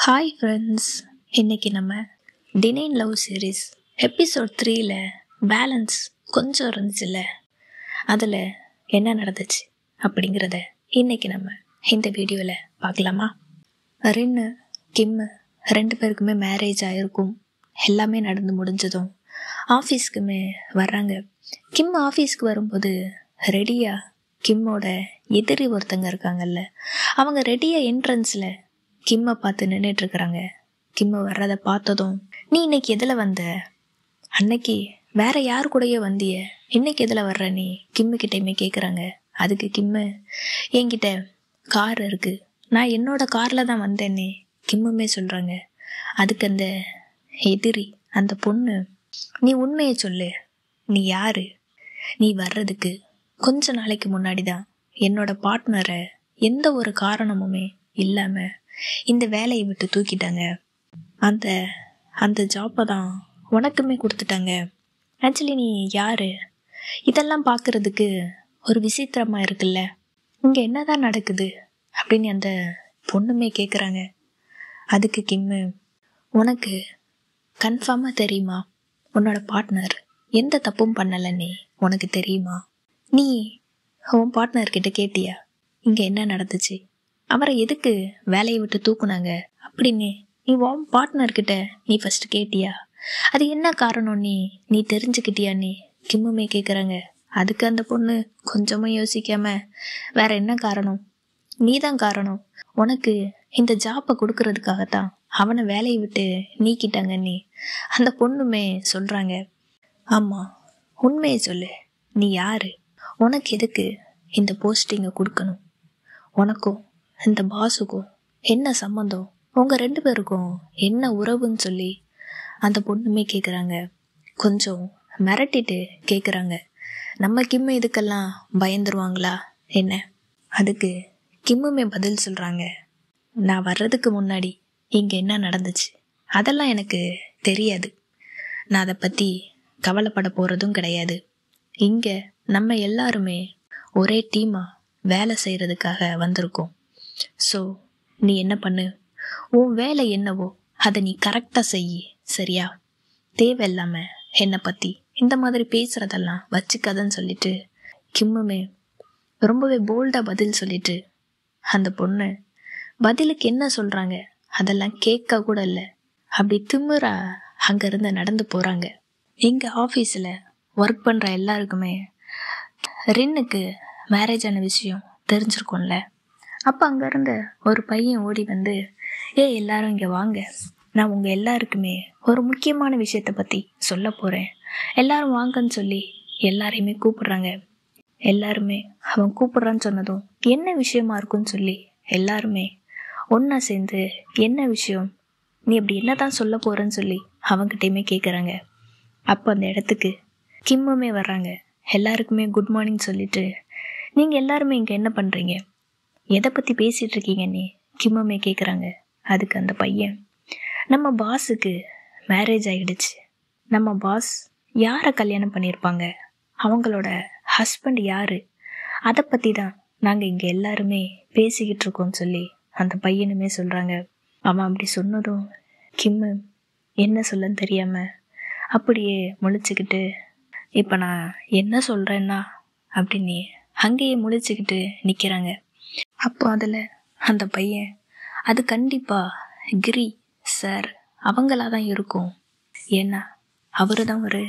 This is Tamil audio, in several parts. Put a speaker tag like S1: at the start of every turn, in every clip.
S1: ஹாய் ஃப்ரெண்ட்ஸ், இன்றைக்கி நம்ம டினைன் லவ் சீரீஸ் எபிசோட் 3ல் பேலன்ஸ் கொஞ்சம் இருந்துச்சுல்ல, அதில் என்ன நடந்துச்சு அப்படிங்கிறத இன்றைக்கி நம்ம இந்த வீடியோவில் பார்க்கலாமா? ரின்னு கிம்மு 2 பேருக்குமே மேரேஜ் ஆகிருக்கும். எல்லாமே நடந்து முடிஞ்சதும் ஆஃபீஸ்க்குமே வர்றாங்க. கிம் ஆஃபீஸ்க்கு வரும்போது ரெடியாக கிம்மோட எதிரி ஒருத்தங்க இருக்காங்கல்ல, அவங்க ரெடியாக என்ட்ரன்ஸில் கிம்மை பார்த்து நின்றுட்டுருக்குறாங்க. கிம்மை வர்றதை பார்த்ததும், நீ இன்னைக்கு எதில் வந்த? அன்னைக்கு வேற யார் கூடயே வந்திய, இன்னைக்கு எதில் வர்ற நீ? கிம்முக்கிட்டையுமே கேட்குறாங்க. அதுக்கு கிம்மு, என்கிட்ட கார் இருக்குது, நான் என்னோட காரில் தான் வந்தேன்னே கிம்முமே சொல்கிறாங்க. அதுக்கு அந்த எதிரி, அந்த பொண்ணு, நீ உண்மையை சொல்லு, நீ யார்? நீ வர்றதுக்கு கொஞ்ச நாளைக்கு முன்னாடி தான் என்னோட பார்ட்னரை எந்த ஒரு காரணமுமே இல்லாமல் இந்த வேலையை விட்டு தூக்கிட்டாங்க. அந்த ஜாப்பை தான் உனக்குமே கொடுத்துட்டாங்க. ஆக்சுவலி நீ யார்? இதெல்லாம் பார்க்குறதுக்கு ஒரு விசித்திரமாக இருக்குல்ல, இங்கே என்ன தான் நடக்குது அப்படின்னு அந்த பொண்ணுமே கேட்குறாங்க. அதுக்கு கிம்மு, உனக்கு கன்ஃபார்மாக தெரியுமா உன்னோட பார்ட்னர் எந்த தப்பும் பண்ணலைன்னு உனக்கு தெரியுமா? நீ உன் பார்ட்னர்கிட்ட கேட்டியா இங்கே என்ன நடந்துச்சு, அவரை எதுக்கு வேலையை விட்டு தூக்குனாங்க அப்படின்னு நீ உன் பார்ட்னர்கிட்ட நீ ஃபஸ்ட்டு கேட்டியா? அது என்ன காரணம் நீ தெரிஞ்சுக்கிட்டியான்னு கிம்முமே கேட்குறாங்க. அதுக்கு அந்த பொண்ணு கொஞ்சமும் யோசிக்காம, வேற என்ன காரணம், நீ தான் காரணம், உனக்கு இந்த ஜாப்பை கொடுக்கறதுக்காகத்தான் அவனை வேலையை விட்டு நீக்கிட்டாங்கன்னு அந்த பொண்ணுமே சொல்கிறாங்க. ஆமாம், உண்மையை சொல்லு, நீ யார்? உனக்கு எதுக்கு இந்த போஸ்டிங்கை கொடுக்கணும்? உனக்கும் இந்த பாஸுக்கும் என்ன சம்மந்தம்? உங்கள் 2 பேருக்கும் என்ன உறவுன்னு சொல்லி அந்த பொண்ணுமே கேட்குறாங்க. கொஞ்சம் மிரட்டிட்டு கேட்குறாங்க. நம்ம கிம்மு இதுக்கெல்லாம் பயந்துருவாங்களா என்ன? அதுக்கு கிம்முமே பதில் சொல்கிறாங்க. நான் வர்றதுக்கு முன்னாடி இங்கே என்ன நடந்துச்சு அதெல்லாம் எனக்கு தெரியாது. நான் அதை பற்றி கவலைப்பட போகிறதும் கிடையாது. இங்கே நம்ம எல்லாருமே ஒரே டீமாக வேலை செய்கிறதுக்காக வந்திருக்கோம். ஸோ நீ என்ன பண்ணு, உன் வேலை என்னவோ அதை நீ கரெக்டாக செய், சரியா? தேவையில்லாமல் என்னை பற்றி இந்த மாதிரி பேசுகிறதெல்லாம் வச்சுக்காதன்னு சொல்லிட்டு கிம்முமே ரொம்பவே போல்டாக பதில் சொல்லிட்டு, அந்த பொண்ணு பதிலுக்கு என்ன சொல்கிறாங்க அதெல்லாம் கேட்க கூட இல்லை, அப்படி திமிரா அங்கேருந்து நடந்து போகிறாங்க. எங்கள் ஆஃபீஸில் ஒர்க் பண்ணுற எல்லாருக்குமே ரின்னுக்கு மேரேஜ் ஆன விஷயம் தெரிஞ்சிருக்கும்ல. அப்போ அங்கேருந்து ஒரு பையன் ஓடி வந்து, எல்லாரும் இங்கே வாங்க, நான் உங்கள் எல்லாருக்குமே ஒரு முக்கியமான விஷயத்தை பற்றி சொல்ல போகிறேன், எல்லாரும் வாங்கன்னு சொல்லி எல்லாரையுமே கூப்பிடுறாங்க. எல்லாருமே அவன் கூப்பிட்றான்னு சொன்னதும் என்ன விஷயமா இருக்குன்னு சொல்லி எல்லாருமே ஒன்றா சேர்ந்து, என்ன விஷயம், நீ அப்படி என்ன தான் சொல்ல போகிறேன்னு சொல்லி அவங்ககிட்டையுமே கேட்குறாங்க. அப்போ அந்த இடத்துக்கு கிம்முமே வர்றாங்க. எல்லாருக்குமே குட் மார்னிங் சொல்லிட்டு, நீங்கள் எல்லாருமே இங்கே என்ன பண்ணுறீங்க, எதை பற்றி பேசிகிட்டு இருக்கீங்கன்னு கிம்முமே கேட்குறாங்க. அதுக்கு அந்த பையன், நம்ம பாஸுக்கு மேரேஜ் ஆகிடுச்சு, நம்ம பாஸ் யாரை கல்யாணம் பண்ணியிருப்பாங்க, அவங்களோட ஹஸ்பண்ட் யார், அதை பற்றி தான் நாங்கள் இங்கே எல்லாருமே பேசிக்கிட்டு இருக்கோம்னு சொல்லி அந்த பையனுமே சொல்கிறாங்க. அவன் அப்படி சொன்னதும் கிம்மு என்ன சொல்லன்னு தெரியாமல் அப்படியே முழிச்சுக்கிட்டு, இப்போ நான் என்ன சொல்கிறேன்னா அப்படின்னு அங்கேயே முழிச்சுக்கிட்டு நிற்கிறாங்க. அப்போ அதில் அந்த பையன், அது கண்டிப்பாக கிரி சார் அவங்களா தான் இருக்கும், ஏன்னா அவர் தான் ஒரு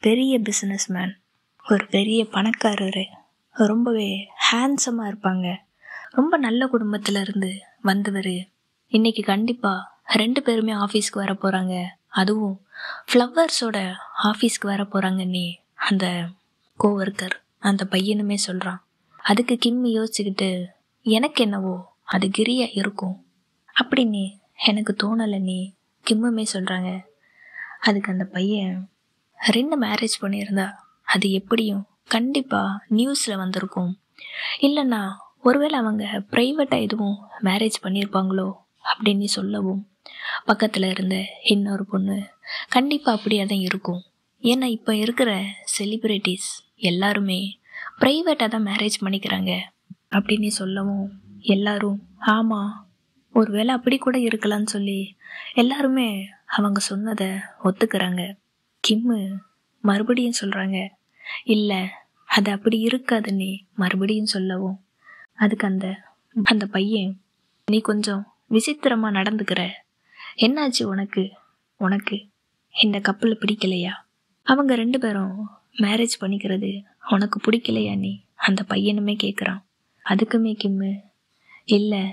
S1: பெரிய பிஸ்னஸ் மேன், ஒரு பெரிய பணக்காரர், ரொம்பவே ஹேண்ட்ஸமாக இருப்பாங்க, ரொம்ப நல்ல குடும்பத்தில் இருந்து வந்தவர். இன்றைக்கி கண்டிப்பாக 2 பேருமே ஆஃபீஸ்க்கு வர போகிறாங்க, அதுவும் ஃப்ளவர்ஸோட ஆஃபீஸ்க்கு வர போகிறாங்கன்னே அந்த கோவர்க்கர் அந்த பையனுமே சொல்கிறான். அதுக்கு கிம்மி யோசிச்சுக்கிட்டு, எனக்கு என்னவோ அது கிரியா இருக்கும் அப்படின்னு எனக்கு தோணலைன்னே கிம்முமே சொல்கிறாங்க. அதுக்கு அந்த பையன், 2 மேரேஜ் பண்ணியிருந்தா அது எப்படியும் கண்டிப்பாக நியூஸில் வந்திருக்கும், இல்லைன்னா ஒருவேளை அவங்க ப்ரைவேட்டாக எதுவும் மேரேஜ் பண்ணியிருப்பாங்களோ அப்படின்னு சொல்லவும், பக்கத்தில் இருந்த இன்னொரு பொண்ணு, கண்டிப்பாக அப்படியே தான் இருக்கும், ஏன்னா இப்போ இருக்கிற செலிப்ரிட்டிஸ் எல்லாருமே ப்ரைவேட்டாக தான் மேரேஜ் பண்ணிக்கிறாங்க அப்படின்னு சொல்லவும், எல்லாரும் ஆமாம் ஒருவேளை அப்படி கூட இருக்கலாம்னு சொல்லி எல்லாருமே அவங்க சொன்னதை ஒத்துக்கிறாங்க. கிம்மு மறுபடியும் சொல்கிறாங்க, இல்லை அது அப்படி இருக்காது நீ மறுபடியும் சொல்லவும். அதுக்கு அந்த அந்த பையன், நீ கொஞ்சம் விசித்திரமாக நடந்துக்கிற, என்னாச்சு உனக்கு? உனக்கு இந்த கப்பல் பிடிக்கலையா? அவங்க 2 பேரும் மேரேஜ் பண்ணிக்கிறது உனக்கு பிடிக்கலையா நீ? அந்த பையனுமே கேட்குறான். அதுக்குமே கிம்மு, இல்லை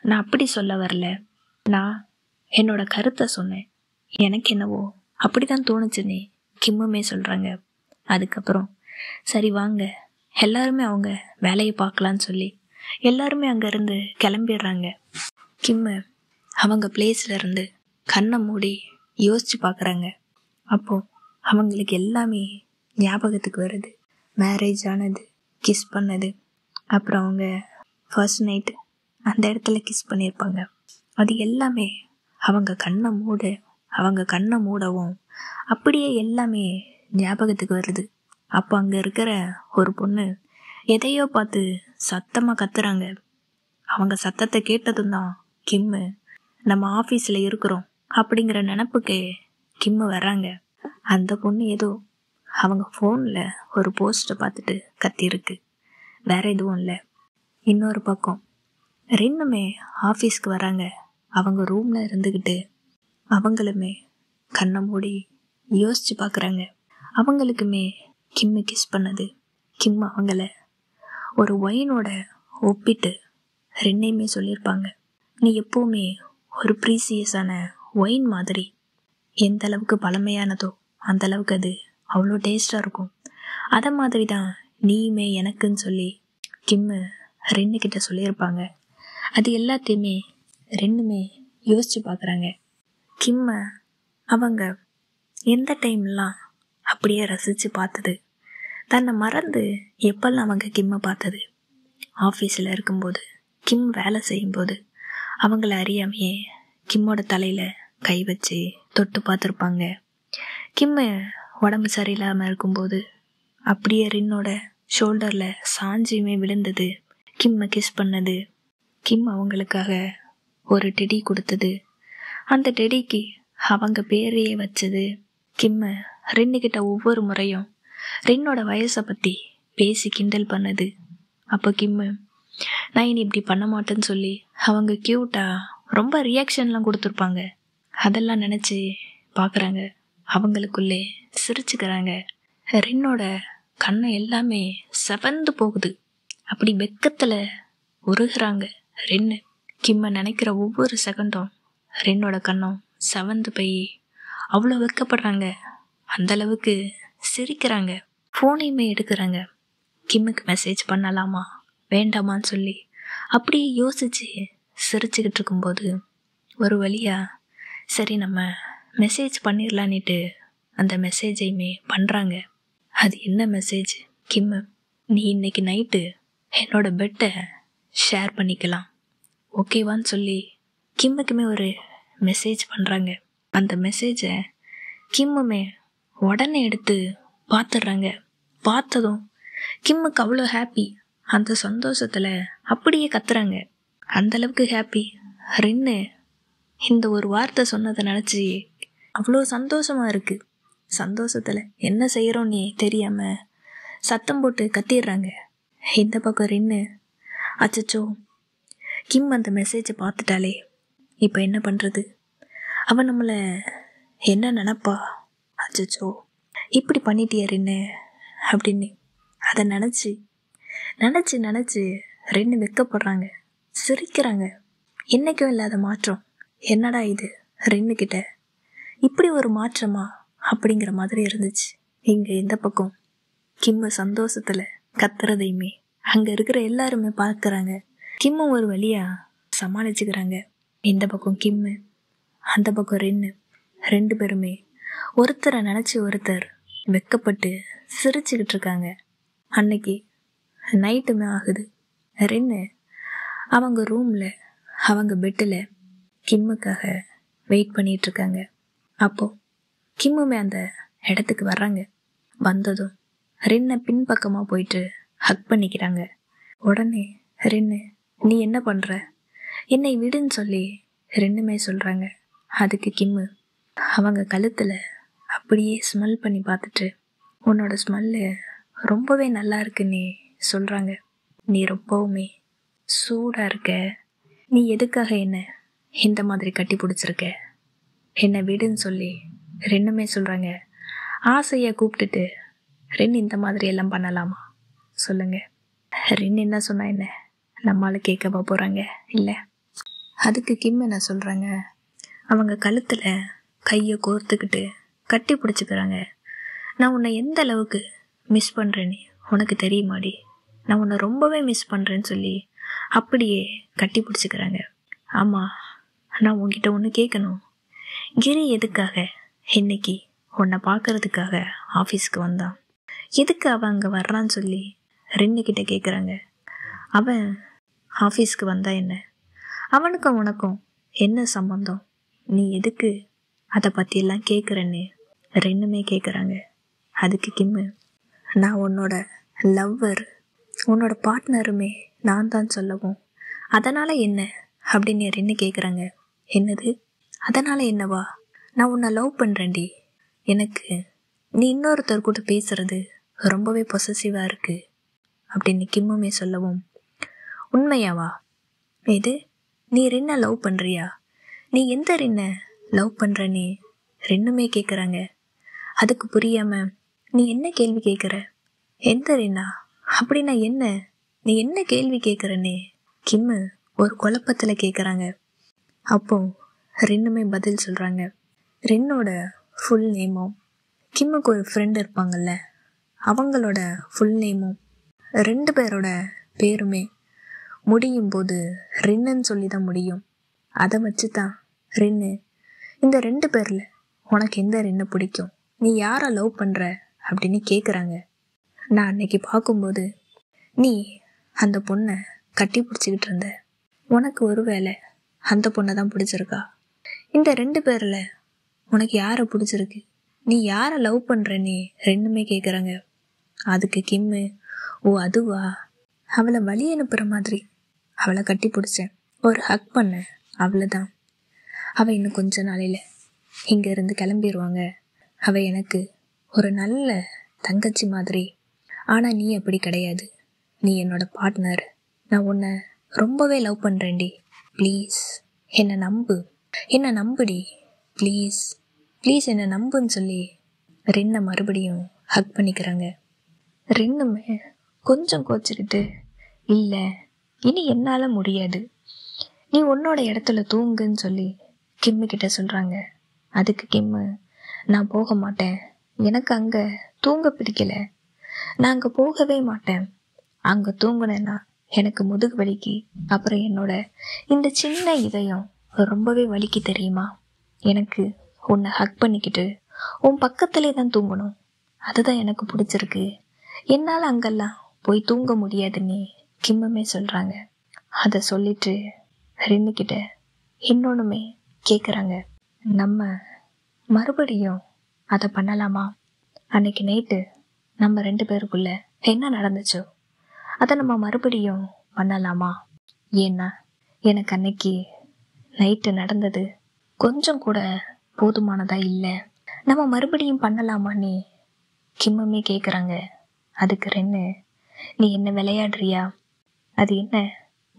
S1: நான் அப்படி சொல்ல வரல, நான் என்னோட கருத்தை சொன்னேன், எனக்கு என்னவோ அப்படி தான் தோணுச்சுன்னு கிம்முமே சொல்கிறாங்க. அதுக்கப்புறம் சரி வாங்க எல்லாருமே அவங்க வேலையை பார்க்கலான்னு சொல்லி எல்லாருமே அங்கேருந்து கிளம்பிடுறாங்க. கிம்மு அவங்க பிளேஸில் இருந்து கண்ணை மூடி யோசித்து பார்க்குறாங்க. அப்போது அவங்களுக்கு எல்லாமே ஞாபகத்துக்கு வருது. மேரேஜ் ஆனது, கிஸ் பண்ணது, அப்புறம் அவங்க ஃபர்ஸ்ட் நைட்டு அந்த இடத்துல கிஸ் பண்ணியிருப்பாங்க. அது எல்லாமே அவங்க கண்ணை மூடவும் அப்படியே எல்லாமே ஞாபகத்துக்கு வருது. அப்போ அங்கே இருக்கிற ஒரு பொண்ணு எதையோ பார்த்து சத்தமாக கத்துறாங்க. அவங்க சத்தத்தை கேட்டதும் தான் கிம்மு நம்ம ஆஃபீஸில் இருக்கிறோம் அப்படிங்கிற நினப்புக்கு கிம்மு வர்றாங்க. அந்த பொண்ணு ஏதோ அவங்க ஃபோனில் ஒரு போஸ்ட்டை பார்த்துட்டு கத்திருக்கு, வேற எதுவும் இல்லை. இன்னொரு பக்கம் ரெண்டுமே ஆஃபீஸ்க்கு வராங்க. அவங்க ரூமில் இருந்துக்கிட்டு அவங்களுமே கண்ணை மூடி யோசித்து பார்க்குறாங்க. அவங்களுக்குமே கிம்மு கிஸ் பண்ணது, கிம் அவங்கள ஒரு ஒயினோட ஒப்பிட்டு ரெண்டையுமே சொல்லியிருப்பாங்க, நீ எப்போவுமே ஒரு ப்ரீசியஸான ஒயின் மாதிரி, எந்த அளவுக்கு பழமையானதோ அந்த அளவுக்கு அது அவ்வளோ டேஸ்டாக இருக்கும், அதை மாதிரி தான் நீயுமே எனக்குன்னு சொல்லி கிம்மு ரெண்டுக்கிட்ட சொல்லியிருப்பாங்க. அது எல்லாத்தையுமே ரெண்டுமே யோசித்து பார்க்குறாங்க. கிம்மை அவங்க எந்த டைம்லாம் அப்படியே ரசித்து பார்த்தது, தன்னை மறந்து எப்பெல்லாம் அவங்க கிம்மை பார்த்தது, ஆஃபீஸில் இருக்கும்போது, கிம் வேலை செய்யும்போது அவங்கள அறியாமையே கிம்மோட தலையில் கை வச்சு தொட்டு பார்த்துருப்பாங்க. கிம்மு உடம்பு சரியில்லாமல் இருக்கும்போது அப்படியே ரின்னோட ஷோல்டரில் சாஞ்சியுமே விழுந்தது, கிம்மை கிஸ் பண்ணது, கிம் அவங்களுக்காக ஒரு டெடி கொடுத்தது, அந்த டெடிக்கு அவங்க பேரையே வச்சது, கிம்மை ரின்னுக்கிட்ட ஒவ்வொரு முறையும் ரின்னோட வயசை பற்றி பேசி கிண்டல் பண்ணது. அப்போ கிம்மு நான் இனி இப்படி பண்ண மாட்டேன்னு சொல்லி அவங்க க்யூட்டாக ரொம்ப ரியாக்ஷன்லாம் கொடுத்துருப்பாங்க. அதெல்லாம் நினச்சி பார்க்குறாங்க, அவங்களுக்குள்ளே சிரிச்சுக்கிறாங்க. ரின்னோட கண்ணை எல்லாமே செவந்து போகுது. அப்படி வெக்கத்தில் உருகுறாங்க ரின்னு. கிம்மை நினைக்கிற ஒவ்வொரு செகண்டும் ரின்னோட கண்ணும் செவந்து போய் அவ்வளோ வெக்கப்படுறாங்க. அந்தளவுக்கு சிரிக்கிறாங்க. ஃபோனையுமே எடுக்கிறாங்க. கிம்முக்கு மெசேஜ் பண்ணலாமா வேண்டாமான்னு சொல்லி அப்படியே யோசித்து சிரிச்சுக்கிட்டு இருக்கும்போது ஒரு வழியா சரி நம்ம மெசேஜ் பண்ணிடலான்னுட்டு அந்த மெசேஜையுமே பண்ணுறாங்க. அது என்ன மெசேஜ்? கிம்மு, நீ இன்னைக்கு நைட்டு என்னோட பெட்டை ஷேர் பண்ணிக்கலாம் ஓகேவான்னு சொல்லி கிம்முக்குமே ஒரு மெசேஜ் பண்ணுறாங்க. அந்த மெசேஜை கிம்முமே உடனே எடுத்து பார்த்துடுறாங்க. பார்த்ததும் கிம்முக்கு அவ்வளோ ஹாப்பி. அந்த சந்தோஷத்தில் அப்படியே கத்துறாங்க. அந்தளவுக்கு ஹாப்பி. ரின்னு இந்த ஒரு வார்த்தை சொன்னதை நினச்சி அவ்வளோ சந்தோஷமாக இருக்குது. சந்தோஷத்தில் என்ன செய்கிறோன்னே தெரியாமல் சத்தம் போட்டு கத்திடுறாங்க. இந்த பக்கம் ரின்னு, அச்சச்சோ கிம் அந்த மெசேஜை பார்த்துட்டாலே இப்போ என்ன பண்ணுறது, அவன் நம்மளை என்ன நினப்பா, அச்சச்சோ இப்படி பண்ணிட்டியா ரின்னு அப்படின்னு அதை நினச்சி நினச்சி நினச்சி ரெண்டு வெக்கப்படுறாங்க, சிரிக்கிறாங்க. என்றைக்கும் இல்லாத மாற்றம், என்னடா இது ரெண்டுக்கிட்ட இப்படி ஒரு மாற்றமா அப்படிங்கிற மாதிரி இருந்துச்சு. இங்கே இந்த பக்கம் கிம்மு சந்தோஷத்தில் கத்துறதையுமே அங்கே இருக்கிற எல்லாருமே பார்க்குறாங்க. கிம்மு ஒரு வழியாக சமாளிச்சுக்கிறாங்க. இந்த பக்கம் கிம்மு, அந்த பக்கம் ரென்னு, ரெண்டு பேருமே ஒருத்தரை நினச்சி ஒருத்தர் வெக்கப்பட்டு சிரிச்சுக்கிட்டு இருக்காங்க. அன்னைக்கு நைட்டுமே ஆகுது. ரென்னு அவங்க ரூமில் அவங்க பெட்டில் கிம்முக்காக வெயிட் பண்ணிகிட்ருக்காங்க. அப்போது கிம்முமே அந்த இடத்துக்கு வர்றாங்க. வந்ததும் ரென்னை பின்பக்கமாக போயிட்டு ஹக் பண்ணிக்கிறாங்க. உடனே ரென்னு, நீ என்ன பண்ணுற, என்னை விடுன்னு சொல்லி ரெண்டுமே சொல்கிறாங்க. அதுக்கு கிம்மு அவங்க கழுத்தில் அப்படியே ஸ்மெல் பண்ணி பார்த்துட்டு, உன்னோட ஸ்மெல்லு ரொம்பவே நல்லா இருக்குன்னு சொல்கிறாங்க. நீ ரொம்பவுமே சூடாக இருக்க, நீ எதுக்காக என்ன இந்த மாதிரி கட்டி பிடிச்சிருக்க, என்னை விடுன்னு சொல்லி ரெண்டுமே சொல்கிறாங்க. ஆசையாக கூப்பிட்டுட்டு ரெண்டு இந்த மாதிரி எல்லாம் பண்ணலாமா சொல்லுங்க? ரெண்டு என்ன சொன்னா என்ன, நம்மளால கேட்கவா போகிறாங்க? இல்லை. அதுக்கு கிம் என்ன சொல்கிறாங்க, அவங்க கழுத்தில் கையை கோர்த்துக்கிட்டு கட்டி பிடிச்சிக்கிறாங்க. நான் உன்னை எந்த அளவுக்கு மிஸ் பண்ணுறேன்னு உனக்கு தெரியுமாடி, நான் உன்னை ரொம்பவே மிஸ் பண்ணுறேன்னு சொல்லி அப்படியே கட்டி பிடிச்சிக்கிறாங்க. ஆமாம், நான் உன்கிட்ட ஒன்று கேட்கணும். கிரி எதுக்காக இன்னைக்கு உன்னை பார்க்கறதுக்காக ஆஃபீஸ்க்கு வந்தான்? எதுக்கு அவன் அங்கே வர்றான்னு சொல்லி ரெண்டுக்கிட்ட கேட்குறாங்க. அவன் ஆஃபீஸ்க்கு வந்தா என்ன, அவனுக்கும் உனக்கும் என்ன சம்பந்தம், நீ எதுக்கு அதை பற்றியெல்லாம் கேட்குறேன்னு ரெண்டுமே கேட்குறாங்க. அதுக்கு கிம்மு, நான் உன்னோட லவ்வர், உன்னோட பார்ட்னருமே நான் தான் சொல்லவும், அதனால் என்ன அப்படின்னு ரெண்டு கேட்குறாங்க. என்னது அதனால் என்னவா, நான் உன்னை லவ் பண்ணுறேன்டி, எனக்கு நீ இன்னொருத்தர் கூட பேசுகிறது ரொம்பவே பொசசிவாக இருக்குது அப்படின்னு கிம்முமே சொல்லவும், உண்மையாவா? இது நீ ரின்னை லவ் பண்ணுறியா? நீ எந்த ரின்னை லவ் பண்ணுறன்னு ரெண்டுமே கேட்குறாங்க. அதுக்கு புரியாமல், நீ என்ன கேள்வி கேட்குற, எந்த ரின்னா அப்படின்னா என்ன, நீ என்ன கேள்வி கேட்குறன்னு கிம்மு ஒரு குழப்பத்தில் கேட்குறாங்க. அப்போ ரெண்டுமே பதில் சொல்கிறாங்க. ரென்னோட ஃபுல் நேமும் கிம்முக்கு ஒரு ஃப்ரெண்ட் இருப்பாங்கள்ல, அவங்களோட ஃபுல் நேமும் ரெண்டு பேரோட பேருமே முடியும் போது ரின்னுன்னு சொல்லி தான் முடியும். அதை வச்சு தான் ரின்னு, இந்த ரெண்டு பேரில் உனக்கு எந்த ரின்னை பிடிக்கும், நீ யாரை லவ் பண்ணுற அப்படின்னு கேட்குறாங்க. நான் அன்னைக்கு பார்க்கும்போது நீ அந்த பொண்ணை கட்டி பிடிச்சிக்கிட்டு இருந்த, உனக்கு ஒரு வேளை அந்த பொண்ணை தான் பிடிச்சிருக்கா? இந்த ரெண்டு பேரில் உனக்கு யாரை பிடிச்சிருக்கு, நீ யாரை லவ் பண்ணுறன்னு ரெண்டுமே கேட்குறாங்க. அதுக்கு கிம்மு, ஓ அதுவா, அவளை வழி அனுப்புகிற மாதிரி அவளை கட்டி பிடிச்சேன், ஒரு ஹக் பண்ணேன், அவ்வளோதான். அவள் இன்னும் கொஞ்ச நாளையில் இங்கேருந்து கிளம்பிடுவாங்க. அவள் எனக்கு ஒரு நல்ல தங்கச்சி மாதிரி. ஆனால் நீ அப்படி கிடையாது, நீ என்னோட பார்ட்னர். நான் உன்னை ரொம்பவே லவ் பண்ணுறேன்டி, ப்ளீஸ் என்னை நம்பு, என்னை நம்புடி, ப்ளீஸ் ப்ளீஸ் என்னை நம்புன்னு சொல்லி ரின்னை மறுபடியும் ஹக் பண்ணிக்கிறாங்க. ரெண்டுமே கொஞ்சம் கோச்சிக்கிட்டு, இல்லை இனி என்னால் முடியாது, நீ உன்னோட இடத்துல தூங்குன்னு சொல்லி கிம்மு கிட்ட சொல்கிறாங்க. அதுக்கு கிம்மு, நான் போக மாட்டேன், எனக்கு அங்கே தூங்க பிடிக்கல, நான் அங்கே போகவே மாட்டேன், அங்கே தூங்குனேன்னா எனக்கு முதுகு வலிக்கு, அப்புறம் என்னோட இந்த சின்ன இதயம் ரொம்பவே வலிக்கு தெரியுமா, எனக்கு உன்னை ஹக் பண்ணிக்கிட்டு உன் பக்கத்திலே தான் தூங்கணும், அதுதான் எனக்கு பிடிச்சிருக்கு, என்னால் அங்கெல்லாம் போய் தூங்க முடியாதுன்னு கிம்முமே சொல்கிறாங்க. அதை சொல்லிட்டு ரெண்டுக்கிட்ட இன்னொன்றுமே கேட்குறாங்க. நம்ம மறுபடியும் அதை பண்ணலாமா? அன்னைக்கு நைட்டு நம்ம ரெண்டு பேருக்குள்ள என்ன நடந்துச்சோ அதை நம்ம மறுபடியும் பண்ணலாமா? ஏன்னா எனக்கு அன்னைக்கு நைட்டு நடந்தது கொஞ்சம் கூட போதுமானதாக இல்லை, நம்ம மறுபடியும் பண்ணலாமான்னு கிம்முமே கேட்குறாங்க. அதுக்கு ரென்னு, நீ என்ன விளையாடுறியா, அது என்ன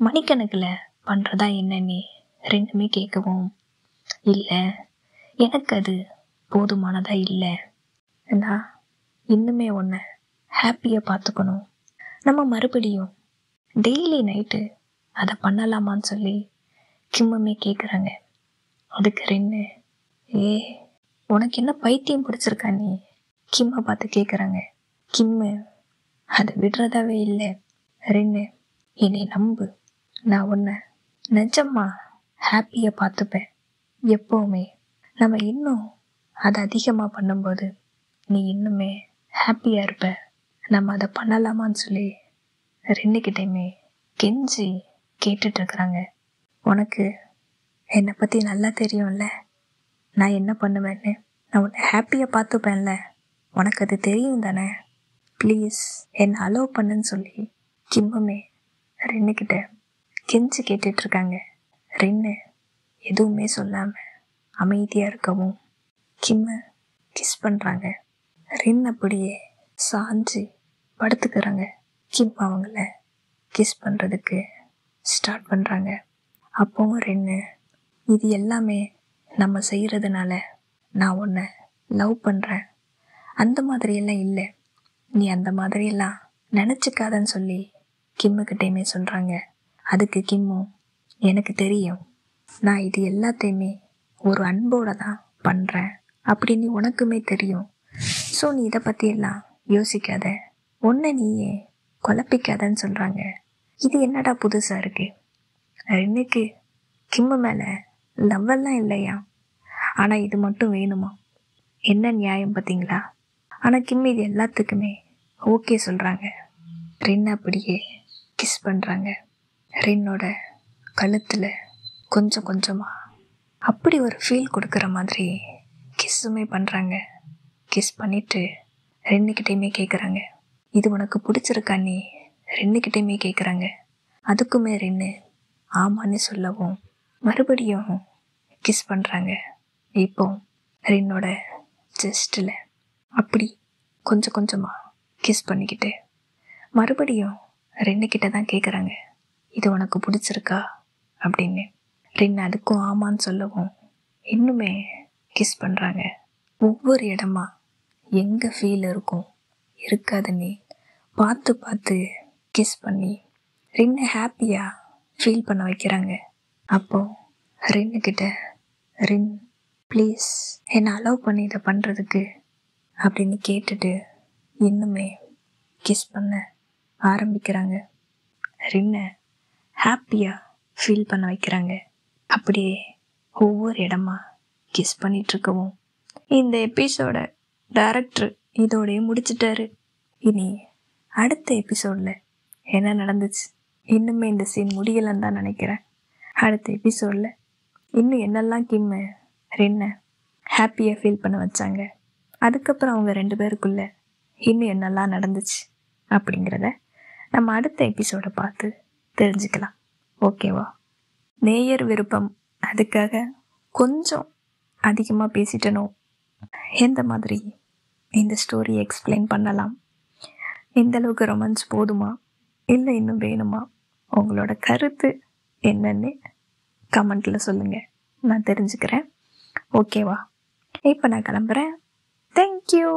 S1: மணிக்கணக்கில் பண்ணுறதா என்னன்னு ரெண்டுமே கேட்கவும், இல்லை எனக்கு அது போதுமானதாக இல்லை, நான் இன்னுமே ஒன்று ஹாப்பியாக பார்த்துக்கணும், நம்ம மறுபடியும் டெய்லி நைட்டு அதை பண்ணலாமான்னு சொல்லி கிம்முமே கேட்குறாங்க. அதுக்கு ரென்னு, உனக்கு என்ன பைத்தியம் பிடிச்சிருக்கா நீ கிம்மை பார்த்து கேட்குறாங்க. கிம்மு அதை விடுறதாவே இல்லை. ரென்னு, என்னை நம்பு, நான் உன்னை நிஜமா ஹாப்பியாக பார்த்துப்பேன் எப்போவுமே, நம்ம இன்னும் அதை அதிகமாக பண்ணும்போது நீ இன்னுமே ஹாப்பியாக இருப்ப, நம்ம அதை பண்ணலாமான்னு சொல்லி ரெண்டுக்கிட்டையுமே கெஞ்சி கேட்டுட்ருக்குறாங்க. உனக்கு என்னை பற்றி நல்லா தெரியும்ல, நான் என்ன பண்ணுவேன்னு, நான் உன்னை ஹாப்பியாக பார்த்துப்பேன்ல, உனக்கு அது தெரியும் தானே, ப்ளீஸ் என்னை அலோவ் பண்ணுன்னு சொல்லி கிம்முமே ரெண்டுக்கிட்ட கெஞ்சி கேட்டுட்ருக்காங்க. ரின்னு எதுவுமே சொல்லாமல் அமைதியாக இருக்கவும் கிம்மை கிஸ் பண்ணுறாங்க. ரின் அப்படியே சாஞ்சு படுத்துக்கிறாங்க. கிம் அவங்கள கிஸ் பண்ணுறதுக்கு ஸ்டார்ட் பண்ணுறாங்க. அப்போவும் ரின்னு, இது எல்லாமே நம்ம செய்கிறதுனால நான் உன்னை லவ் பண்ணுறேன், அந்த மாதிரியெல்லாம் இல்லை, நீ அந்த மாதிரியெல்லாம் நினச்சிக்காதன்னு சொல்லி கிம்முக்கிட்டேயுமே சொல்கிறாங்க. அதுக்கு கிம்மும், எனக்கு தெரியும், நான் இது எல்லாத்தையுமே ஒரு அன்போடு தான் பண்ணுறேன் அப்படின்னு உனக்குமே தெரியும். ஸோ நீ இதை பற்றியெல்லாம் யோசிக்காத, ஒன்றை நீயே குழப்பிக்காதன்னு சொல்கிறாங்க. இது என்னடா புதுசாக இருக்குது? ரின்னுக்கு கிம்மு மேலே லவ்வெல்லாம் இல்லையா, ஆனால் இது மட்டும் வேணுமா? என்ன நியாயம் பார்த்தீங்களா? ஆனால் கிம் இது எல்லாத்துக்குமே ஓகே சொல்கிறாங்க. ரின் அப்படியே கிஸ் பண்ணுறாங்க. ரின்னோட கழுத்தில் கொஞ்சம் கொஞ்சமாக அப்படி ஒரு ஃபீல் கொடுக்குற மாதிரி கிஸ்ஸுமே பண்ணுறாங்க. கிஸ் பண்ணிவிட்டு ரெண்டுக்கிட்டையுமே கேட்குறாங்க, இது உனக்கு பிடிச்சிருக்கா? நீ ரெண்டுக்கிட்டையுமே கேட்குறாங்க. அதுக்குமே ரின்னு ஆமான்னு சொல்லவும் மறுபடியும் கிஸ் பண்ணுறாங்க. இப்போ ரின்னோட செஸ்ட்டில் அப்படி கொஞ்சம் கொஞ்சமாக கிஸ் பண்ணிக்கிட்டு மறுபடியும் ரெண்டுக்கிட்ட தான் கேட்குறாங்க, இது உனக்கு பிடிச்சிருக்கா அப்படின்னு. ரின் அதுக்கும் ஆமான்னு சொல்லவும் இன்னுமே கிஸ் பண்ணுறாங்க. ஒவ்வொரு இடமா எங்கே ஃபீல் இருக்கும் இருக்காதுன்னு பார்த்து பார்த்து கிஸ் பண்ணி ரின்னை ஹாப்பியாக ஃபீல் பண்ண வைக்கிறாங்க. அப்போது ரின்னுக்கிட்ட, ரின் ப்ளீஸ் என்னை அலோவ் பண்ணி இதை பண்ணுறதுக்கு அப்படின்னு கேட்டுட்டு இன்னுமே கிஸ் பண்ண ஆரம்பிக்கிறாங்க. ரின்னை ஹாப்பியாக ஃபீல் பண்ண வைக்கிறாங்க. அப்படியே ஒவ்வொரு இடமா கிஸ் பண்ணிகிட்ருக்கவும் இந்த எபிசோட டைரக்டர் இதோடய முடிச்சிட்டாரு. இனி அடுத்த எபிசோடில் என்ன நடந்துச்சு, இன்னுமே இந்த சீன் முடியலைன்னு தான் நினைக்கிறேன். அடுத்த எபிசோடில் இன்னும் என்னெல்லாம் கிம்மு ரின்னை ஹாப்பியாக ஃபீல் பண்ண வச்சாங்க, அதுக்கப்புறம் அவங்க ரெண்டு பேருக்குள்ளே இன்னும் என்னெல்லாம் நடந்துச்சு அப்படிங்கிறத நம்ம அடுத்த எபிசோடை பார்த்து தெரிஞ்சுக்கலாம். ஓகேவா? நேயர் விருப்பம், அதுக்காக கொஞ்சம் அதிகமாக பேசிட்டனோ, எந்த மாதிரி இந்த ஸ்டோரி எக்ஸ்பிளைன் பண்ணலாம், எந்தளவுக்கு ரொமான்ஸ் போதுமா இல்லை இன்னும் வேணுமா, உங்களோட கருத்து என்னன்னு கமெண்ட்டில் சொல்லுங்கள், நான் தெரிஞ்சுக்கிறேன். ஓகேவா? இப்போ நான் கிளம்புறேன். தேங்க்யூ.